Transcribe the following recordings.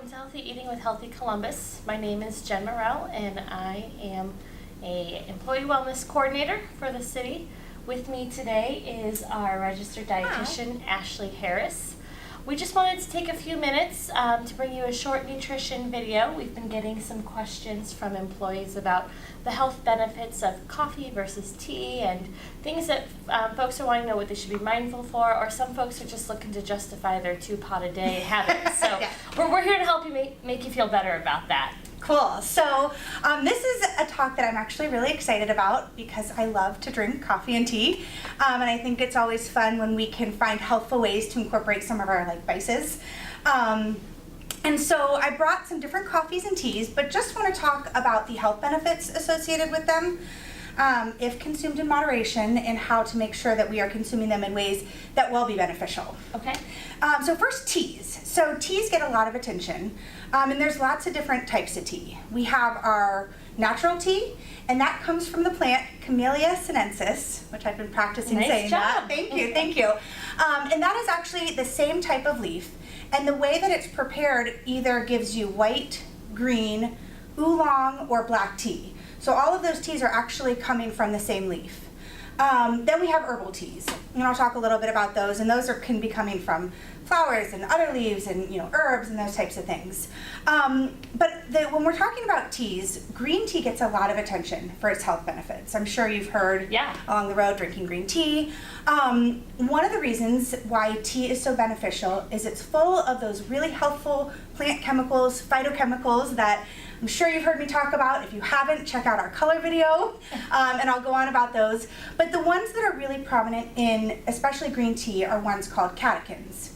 Welcome to Healthy Eating with Healthy Columbus. My name is Jen Morrell, and I am a employee wellness coordinator for the city. With me today is our registered dietitian, Ashley Harris. We just wanted to take a few minutes to bring you a short nutrition video. We've been getting some questions from employees about the health benefits of coffee versus tea and things that folks are wanting to know what they should be mindful for, or some folks are just looking to justify their 2-pot-a-day habit. So Yeah. we're here to help you make you feel better about that. Cool. So this is a talk that I'm actually really excited about because I love to drink coffee and tea, and I think it's always fun when we can find healthful ways to incorporate some of our vices. And so I brought some different coffees and teas, but just want to talk about the health benefits associated with them, if consumed in moderation, and how to make sure that we are consuming them in ways that will be beneficial. Okay. So first, teas. So teas get a lot of attention, and there's lots of different types of tea. We have our natural tea, and that comes from the plant Camellia sinensis, which I've been practicing Nice saying job. that. Thank you, thank you. And that is actually the same type of leaf, and the way that it's prepared either gives you white, green, oolong, or black tea. So all of those teas are actually coming from the same leaf. Then we have herbal teas, and I'll talk a little bit about those, and those can be coming from flowers and other leaves and herbs and those types of things. But when we're talking about teas, green tea gets a lot of attention for its health benefits. I'm sure you've heard along the road drinking green tea. One of the reasons why tea is so beneficial is it's full of those really healthful plant chemicals, phytochemicals that I'm sure you've heard me talk about. If you haven't, check out our color video, and I'll go on about those. But the ones that are really prominent in especially green tea are ones called catechins.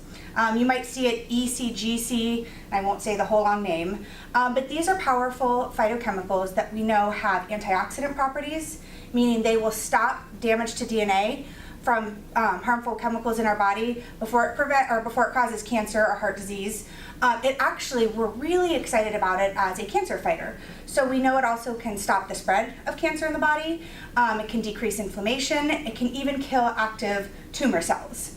You might see it ECGC, I won't say the whole long name, but these are powerful phytochemicals that we know have antioxidant properties, meaning they will stop damage to DNA from harmful chemicals in our body before it causes cancer or heart disease. We're really excited about it as a cancer fighter. So we know it also can stop the spread of cancer in the body. It can decrease inflammation. It can even kill active tumor cells.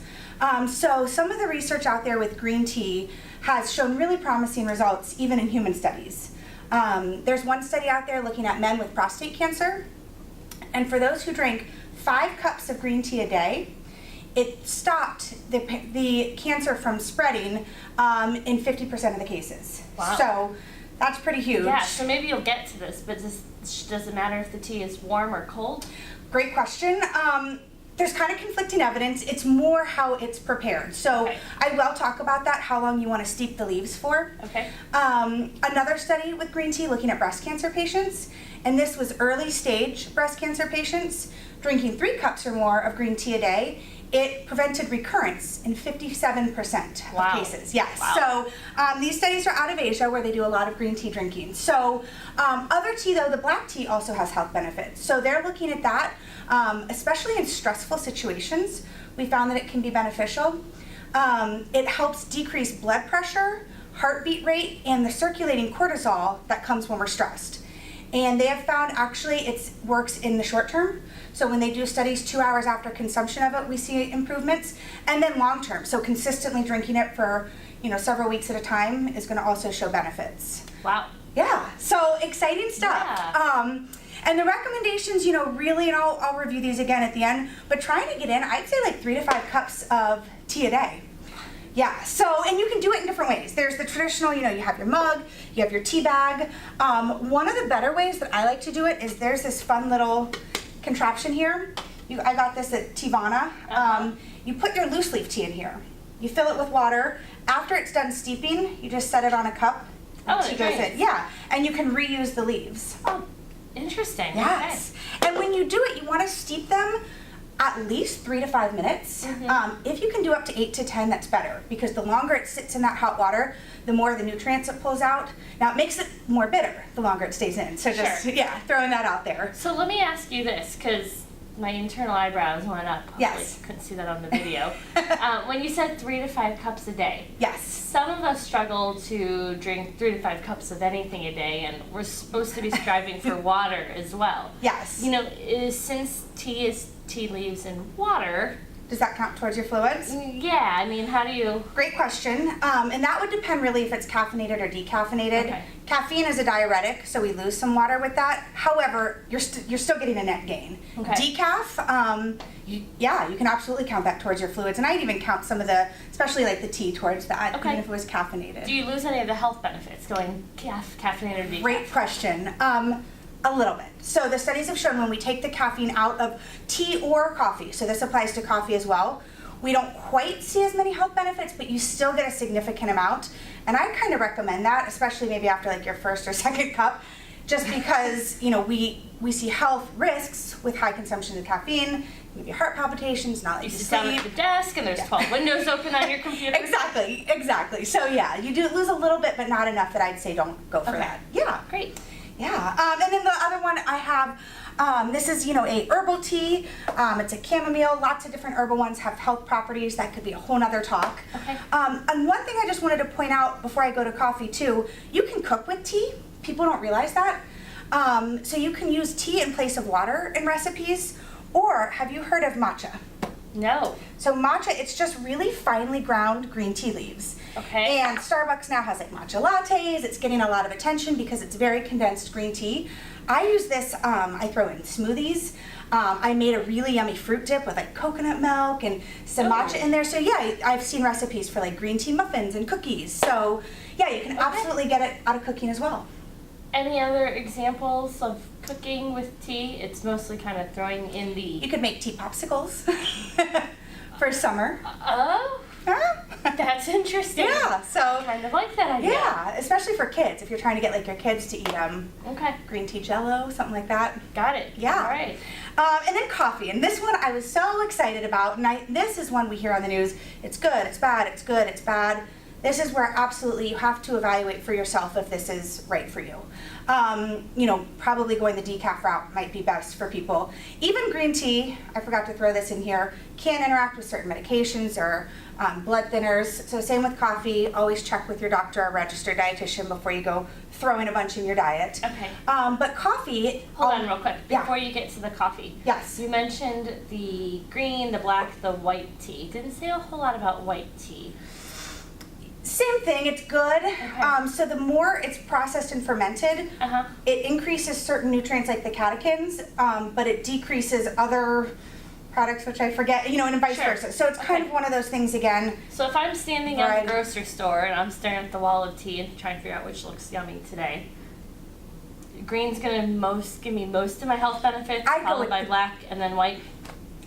So some of the research out there with green tea has shown really promising results, even in human studies. There's one study out there looking at men with prostate cancer, and for those who drank 5 cups of green tea a day, it stopped the cancer from spreading in 50% of the cases. Wow. So that's pretty huge. Yeah, so maybe you'll get to this, but does it matter if the tea is warm or cold? Great question. There's kind of conflicting evidence. It's more how it's prepared. So Okay. I will talk about that, how long you want to steep the leaves for. Okay. Another study with green tea looking at breast cancer patients, and this was early stage breast cancer patients drinking 3 cups or more of green tea a day. It prevented recurrence in 57% Wow. of cases. Yes. Wow. So these studies are out of Asia where they do a lot of green tea drinking. So other tea though, the black tea also has health benefits. So they're looking at that, especially in stressful situations. We found that it can be beneficial. It helps decrease blood pressure, heartbeat rate, and the circulating cortisol that comes when we're stressed. And they have found actually it works in the short term. So when they do studies 2 hours after consumption of it, we see improvements. And then long term, so consistently drinking it for several weeks at a time is going to also show benefits. Wow. Yeah, so exciting stuff. Yeah. And the recommendations, really, and I'll review these again at the end, but trying to get in, I'd say 3 to 5 cups of tea a day. Yeah, so, and you can do it in different ways. There's the traditional, you have your mug, you have your tea bag. One of the better ways that I like to do it is there's this fun little contraption here. I got this at Teavana. You put your loose leaf tea in here. You fill it with water. After it's done steeping, you just set it on a cup. Oh, Tea goes in. Yeah, and you can reuse the leaves. Oh, interesting. Yes. And when you do it, you want to steep them at least 3 to 5 minutes. If you can do up to 8 to 10, that's better, because the longer it sits in that hot water, the more the nutrients it pulls out. Now it makes it more bitter the longer it stays in. So just throwing that out there. So let me ask you this, because my internal eyebrows went up. Hopefully Yes. you couldn't see that on the video. When you said 3 to 5 cups a day, Yes. some of us struggle to drink 3 to 5 cups of anything a day, and we're supposed to be striving for water as well. Yes. Since tea is tea leaves and water, Does that count towards your fluids? Yeah, I mean, how do you? Great question. And that would depend really if it's caffeinated or decaffeinated. Okay. Caffeine is a diuretic, so we lose some water with that. However, you're still getting a net gain. Okay. Decaf, you can absolutely count that towards your fluids. And I'd even count some of the, especially like the tea towards that, Okay. even if it was caffeinated. Do you lose any of the health benefits going caffeinated or decaf? Great question. A little bit. So the studies have shown when we take the caffeine out of tea or coffee, so this applies to coffee as well, we don't quite see as many health benefits, but you still get a significant amount. And I kind of recommend that, especially maybe after like your first or second cup, just because, we see health risks with high consumption of caffeine, maybe heart palpitations, not like You you sit down at the desk and there's 12 windows open on your computer. Exactly. So yeah, you do lose a little bit, but not enough that I'd say don't go for Okay. that. Yeah. Great. Yeah, and then the other one I have, this is, a herbal tea. It's a chamomile. Lots of different herbal ones have health properties. That could be a whole nother talk. Okay. And one thing I just wanted to point out before I go to coffee too, you can cook with tea. People don't realize that. So you can use tea in place of water in recipes. Or have you heard of matcha? No. So matcha, it's just really finely ground green tea leaves. Okay. And Starbucks now has like matcha lattes. It's getting a lot of attention because it's very condensed green tea. I use this, I throw in smoothies. I made a really yummy fruit dip with like coconut milk and some matcha in there. So yeah, I've seen recipes for like green tea muffins and cookies. So yeah, you can absolutely get it out of cooking as well. Any other examples of cooking with tea? It's mostly kind of throwing in the... You could make tea popsicles for summer. Oh, Huh? that's interesting. Yeah, so I kind of like that idea. yeah, especially for kids, if you're trying to get like your kids to eat Okay, green tea jello, something like that. got it. Yeah. All right. And then coffee, and this one I was so excited about, and this is one we hear on the news. It's good, it's bad, it's good, it's bad. This is where absolutely you have to evaluate for yourself if this is right for you. Probably going the decaf route might be best for people. Even green tea, I forgot to throw this in here, can interact with certain medications or blood thinners. So same with coffee, always check with your doctor or registered dietitian before you go throwing a bunch in your diet. Okay. But coffee... Hold on real quick. Yeah. Before you get to the coffee. Yes. You mentioned the green, the black, the white tea. Didn't say a whole lot about white tea. Same thing, it's good. Okay. So the more it's processed and fermented, Uh-huh. it increases certain nutrients like the catechins, but it decreases other products, which I forget, and vice Sure. versa. So it's kind Okay. of one of those things again. So if I'm standing at Variety. the grocery store and I'm staring at the wall of tea and trying to figure out which looks yummy today, green's gonna give me most of my health benefits, I'd go followed with by the- black and then white.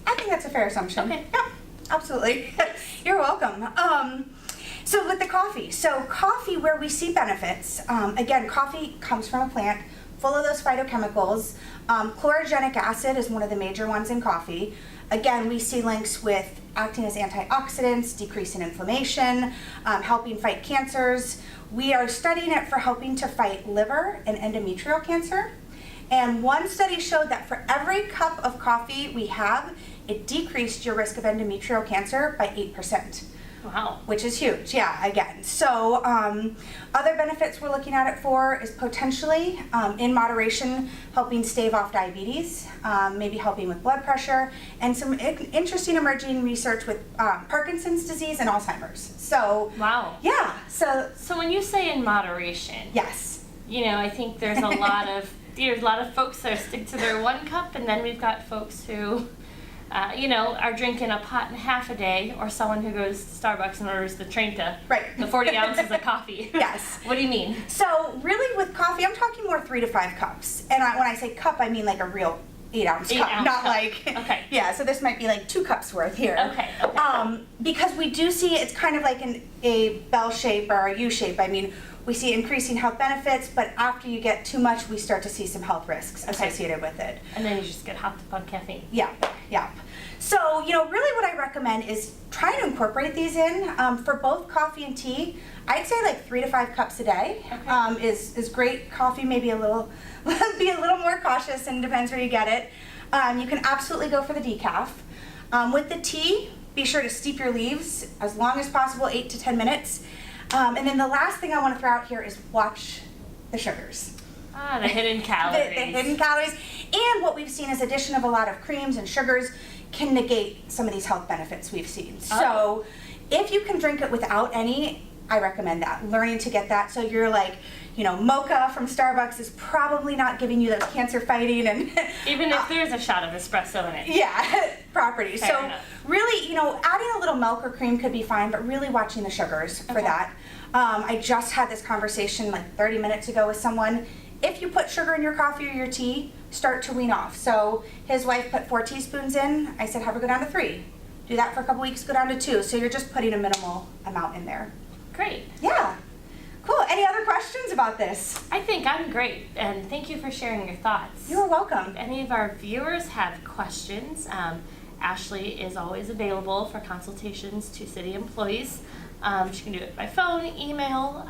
I think that's a fair assumption. Okay. Yeah, absolutely. You're welcome. So with the coffee, where we see benefits, again, coffee comes from a plant full of those phytochemicals. Chlorogenic acid is one of the major ones in coffee. Again, we see links with acting as antioxidants, decreasing inflammation, helping fight cancers. We are studying it for helping to fight liver and endometrial cancer. And one study showed that for every cup of coffee we have, it decreased your risk of endometrial cancer by 8%. Wow. Which is huge, yeah, again. So other benefits we're looking at it for is potentially, in moderation, helping stave off diabetes, maybe helping with blood pressure, and some interesting emerging research with Parkinson's disease and Alzheimer's. So, Wow. yeah, so So when you say in moderation, yes. I think there's a lot of folks that stick to their one cup, and then we've got folks who, are drinking a pot and a half a day, or someone who goes to Starbucks and orders the Trenta, Right. the 40 ounces of coffee. Yes. What do you mean? So really with coffee, I'm talking more 3 to 5 cups. And when I say cup, I mean like a real 8-ounce cup, 8-ounce not cup. like, Okay. yeah, so this might be like 2 cups worth here. Okay. Because we do see it's kind of like a bell shape or a U shape. I mean, we see increasing health benefits, but after you get too much, we start to see some health risks associated with it. And then you just get hopped up on caffeine. Yeah. So, really what I recommend is try to incorporate these in. For both coffee and tea, I'd say like 3 to 5 cups a day Okay. is great. Coffee maybe be a little more cautious, and depends where you get it. You can absolutely go for the decaf. With the tea, be sure to steep your leaves as long as possible, 8 to 10 minutes. And then the last thing I want to throw out here is watch the sugars. Ah, the hidden calories. The hidden calories. And what we've seen is addition of a lot of creams and sugars can negate some of these health benefits we've seen. So if you can drink it without any, I recommend that. Learning to get that. So you're like, you know, mocha from Starbucks is probably not giving you those cancer fighting and even if there's a shot of espresso in it. yeah, properties. Fair So enough. really, you know, adding a little milk or cream could be fine, but really watching the sugars for Okay. that. I just had this conversation like 30 minutes ago with someone. If you put sugar in your coffee or your tea, start to wean off. So his wife put 4 teaspoons in. I said, have her go down to 3. Do that for a couple weeks, go down to 2. So you're just putting a minimal amount in there. Great. Yeah. Cool. Any other questions about this? I think I'm great, and thank you for sharing your thoughts. You're welcome. If any of our viewers have questions, Ashley is always available for consultations to city employees. She can do it by phone, email,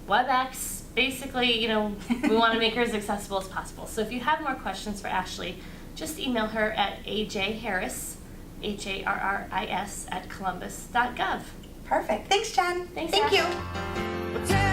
WebEx. Basically, you know, we want to make her as accessible as possible. So if you have more questions for Ashley, just email her at ajharris, HARRIS, @columbus.gov. Perfect. Thanks, Jen. Thanks, Thank Ash. you. But tell